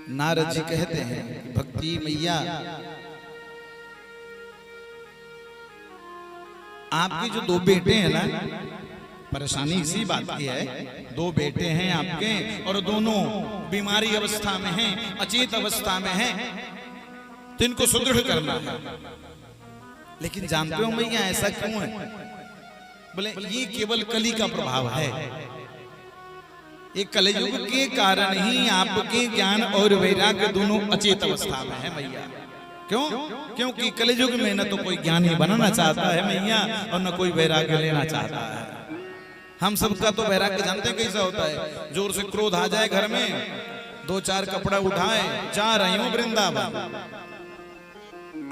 नारद जी कहते हैं कि भक्ति मैया आपके जो दो बेटे हैं ना, परेशानी इसी बात की है, दो बेटे हैं आपके और दोनों बीमारी अवस्था में हैं, अचेत अवस्था में हैं, तो इनको सुदृढ़ करना है। लेकिन जानते हो मैया ऐसा क्यों है? बोले ये केवल कली का प्रभाव है। ये कलयुग के कारण ही आपके ज्ञान और वैराग्य दोनों अचेत अवस्था में है मैया। क्यों? क्योंकि कलयुग में न तो कोई ज्ञानी बनना चाहता है मैया और न कोई वैराग्य लेना चाहता है। हम सबका तो वैराग्य जानते हैं कैसा होता है। जोर से क्रोध आ जाए घर में, दो चार कपड़ा उठाए, जा रही हूं वृंदावन,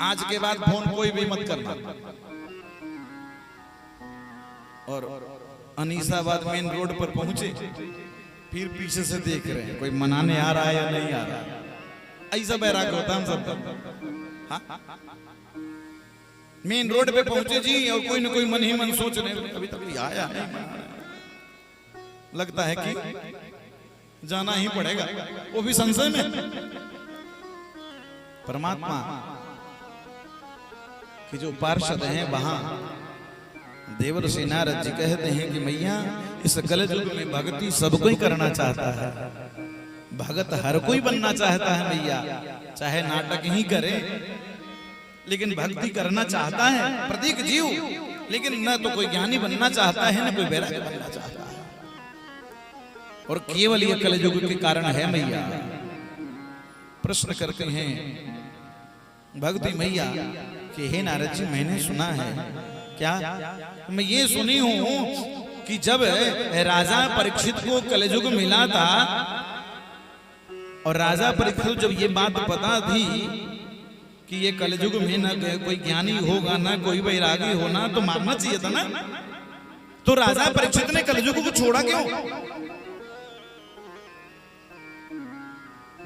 आज के बाद फोन कोई भी मत करना। और अनीसाबाद मेन रोड पर पहुंचे, फिर पीछे से देख रहे हैं कोई मनाने आ रहा है या नहीं आ रहा है। ऐसा वैराग्य होता हम सब। मेन रोड पे पहुंचे जी और कोई न कोई मन ही मन सोच रहे, अभी तक आया नहीं, लगता है कि जाना ही पड़ेगा, वो भी संशय में। परमात्मा कि जो पार्षद हैं वहां देवर्षि नारद जी कहते हैं कि मैया इस कलयुग में भक्ति सब कोई करना चाहता है, भगत हर कोई बनना चाहता है मैया, चाहे नाटक ही करे लेकिन भक्ति करना चाहता है प्रत्येक जीव, लेकिन न तो कोई ज्ञानी बनना चाहता है न कोई वैराग्य बनना चाहता है। और केवल ये कलयुग के कारण है मैया। प्रश्न करते हैं भक्ति मैया कि हे नारद जी मैंने सुना है, क्या? मैं ये सुनी हूं कि जब राजा परीक्षित को कलयुग मिला था और राजा परीक्षित जब ये बात पता थी कि ये कलयुग में ना कोई ज्ञानी होगा ना कोई वैरागी होना, तो मारना चाहिए था ना। तो राजा परीक्षित ने कलयुग को छोड़ा क्यों?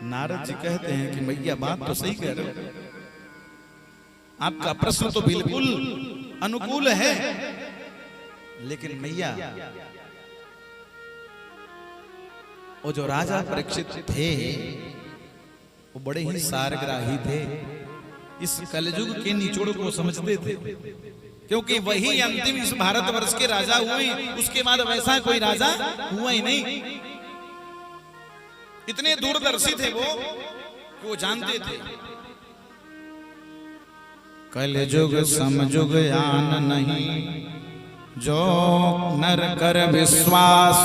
नारद जी कहते हैं कि मैया बात तो सही कह रहे हो, आपका प्रश्न तो बिल्कुल अनुकूल है, लेकिन मैया वो जो राजा परीक्षित थे वो बड़े ही सारग्राही थे, इस कलयुग के निचोड़ को समझते थे, क्योंकि वही अंतिम इस भारतवर्ष के राजा हुए, उसके बाद वैसा कोई राजा हुआ ही नहीं। इतने दूरदर्शी थे वो कि वो जानते थे कलयुग समयुग आन नहीं, जो नर कर विश्वास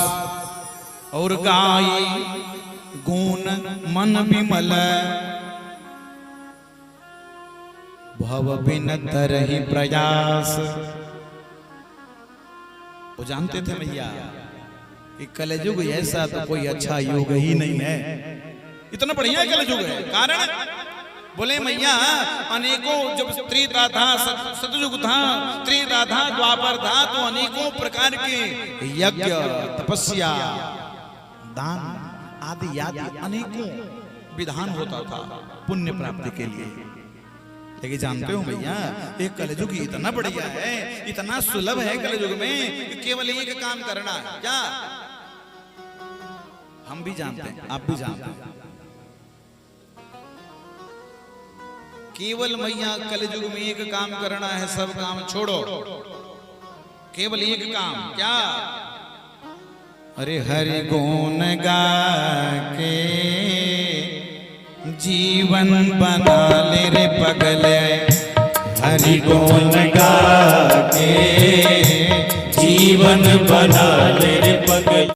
और गाई गुण मन विमल, भव बिन तरहि प्रयास। वो जानते थे मैया कि कलयुग ऐसा तो कोई अच्छा युग ही नहीं है, इतना बढ़िया कलयुग है। कारण बोले मैया अनेकों, जब त्रेता था, सतयुग था, त्रेता था, द्वापर था, तो अनेकों प्रकार के यज्ञ तपस्या दान आदि आदि अनेकों विधान होता था पुण्य प्राप्ति के लिए। लेकिन जानते हो भैया एक कलयुग इतना बढ़िया है, इतना सुलभ है कलयुग में कि केवल एक काम करना है। क्या? हम भी जानते हैं, आप भी जानते हैं, केवल मैया कलयुग में एक काम करना है, सब काम छोड़ो, केवल एक काम। क्या? अरे हरि गुण गा के जीवन बना ले रे पगले, हरि गुण गा के जीवन बना ले रे पगले।